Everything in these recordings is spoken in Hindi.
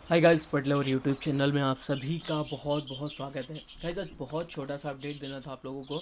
हाय गाइस, पटलवर यूट्यूब चैनल में आप सभी का बहुत बहुत स्वागत है। गाइस, आज बहुत छोटा सा अपडेट देना था आप लोगों को।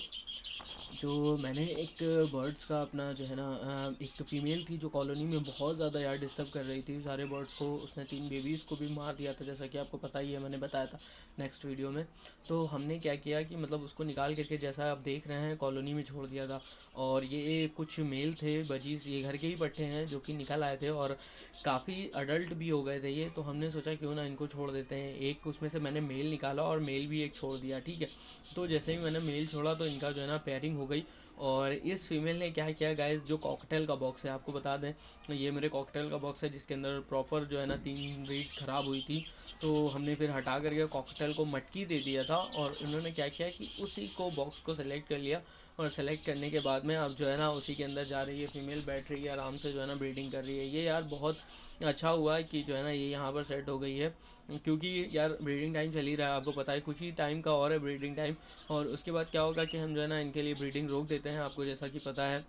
जो मैंने एक बर्ड्स का अपना जो है ना, एक तो फीमेल थी जो कॉलोनी में बहुत ज़्यादा यार डिस्टर्ब कर रही थी सारे बर्ड्स को। उसने 3 बेबीज़ को भी मार दिया था, जैसा कि आपको पता ही है, मैंने बताया था नेक्स्ट वीडियो में। तो हमने क्या किया कि मतलब उसको निकाल करके, जैसा आप देख रहे हैं, कॉलोनी में छोड़ दिया था। और ये कुछ मेल थे बजीज, ये घर के ही पट्टे हैं जो कि निकल आए थे और काफ़ी अडल्ट भी हो गए थे ये। तो हमने सोचा क्यों ना इनको छोड़ देते हैं। एक उसमें से मैंने मेल निकाला और मेल भी एक छोड़ दिया, ठीक है। तो जैसे ही मैंने मेल छोड़ा तो इनका जो है ना पेयरिंग हो गई। और इस फीमेल ने क्या किया गाइस, जो कॉकटेल का बॉक्स है, आपको बता दें, ये मेरे कॉकटेल का बॉक्स है जिसके अंदर प्रॉपर जो है ना 3 ब्रीड ख़राब हुई थी। तो हमने फिर हटा करके कॉकटेल को मटकी दे दिया था और इन्होंने क्या किया कि उसी को बॉक्स को सेलेक्ट कर लिया। और सेलेक्ट करने के बाद में अब जो है ना उसी के अंदर जा रही है फीमेल, बैठ रही है आराम से, जो है ना ब्रीडिंग कर रही है। ये यार बहुत अच्छा हुआ है कि जो है ना ये यहाँ पर सेट हो गई है, क्योंकि यार ब्रीडिंग टाइम चल ही रहा है, आपको पता है, कुछ ही टाइम का और है ब्रीडिंग टाइम। और उसके बाद क्या होगा कि हम जो है ना इनके लिए ब्रीडिंग रोक देते हैं, आपको जैसा कि पता है।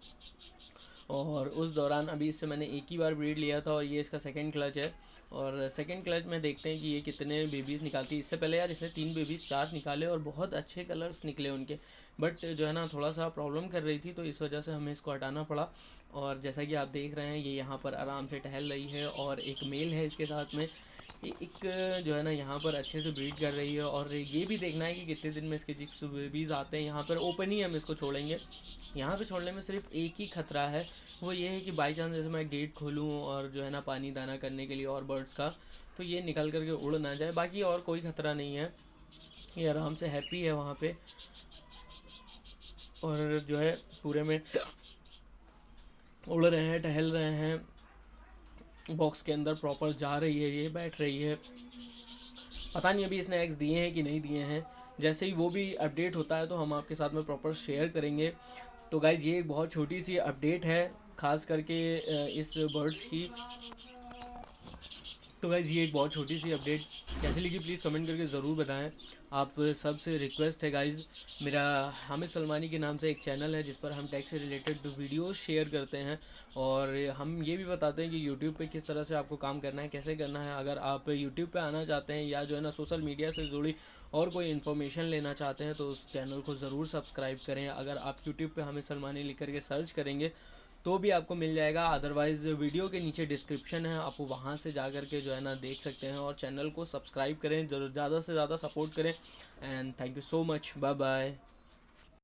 और उस दौरान अभी इससे मैंने एक ही बार ब्रीड लिया था और ये इसका सेकंड क्लच है। और सेकंड क्लच में देखते हैं कि ये कितने बेबीज़ निकालती है। इससे पहले यार इसने 3 बेबीज़ 4 निकाले और बहुत अच्छे कलर्स निकले उनके। बट जो है ना थोड़ा सा प्रॉब्लम कर रही थी, तो इस वजह से हमें इसको हटाना पड़ा। और जैसा कि आप देख रहे हैं, ये यहाँ पर आराम से टहल रही है और एक मेल है इसके साथ में। ये एक जो है ना यहाँ पर अच्छे से ब्रीड कर रही है। और ये भी देखना है कि कितने दिन में इसके जिक्स बेबीज़ आते हैं। यहाँ पर ओपन ही हम इसको छोड़ेंगे। यहाँ पे छोड़ने में सिर्फ एक ही खतरा है, वो ये है कि बाई चांस जैसे मैं गेट खोलूँ और जो है ना पानी दाना करने के लिए और बर्ड्स का, तो ये निकल करके उड़ ना जाए। बाकी और कोई खतरा नहीं है, ये आराम से हैप्पी है वहाँ पे। और जो है पूरे में उड़ रहे हैं, टहल रहे हैं, बॉक्स के अंदर प्रॉपर जा रही है, ये बैठ रही है। पता नहीं अभी इसने एग्स दिए हैं कि नहीं दिए हैं। जैसे ही वो भी अपडेट होता है तो हम आपके साथ में प्रॉपर शेयर करेंगे। तो गाइज़, ये एक बहुत छोटी सी अपडेट है, खास करके इस बर्ड्स की। तो गाइज़, ये एक बहुत छोटी सी अपडेट कैसे लगी प्लीज़ कमेंट करके ज़रूर बताएं। आप सबसे रिक्वेस्ट है गाइज़, मेरा हामिद सलमानी के नाम से एक चैनल है जिस पर हम टेक से रिलेटेड वीडियोस शेयर करते हैं। और हम ये भी बताते हैं कि यूट्यूब पे किस तरह से आपको काम करना है, कैसे करना है। अगर आप यूट्यूब पे आना चाहते हैं या जो है ना सोशल मीडिया से जुड़ी और कोई इन्फॉर्मेशन लेना चाहते हैं, तो उस चैनल को ज़रूर सब्सक्राइब करें। अगर आप यूट्यूब पे हामिद सलमानी लिख करके सर्च करेंगे तो भी आपको मिल जाएगा। अदरवाइज़ वीडियो के नीचे डिस्क्रिप्शन है, आप वहाँ से जा कर के जो है ना देख सकते हैं। और चैनल को सब्सक्राइब करें, ज़्यादा से ज़्यादा सपोर्ट करें। And thank you so much, bye bye.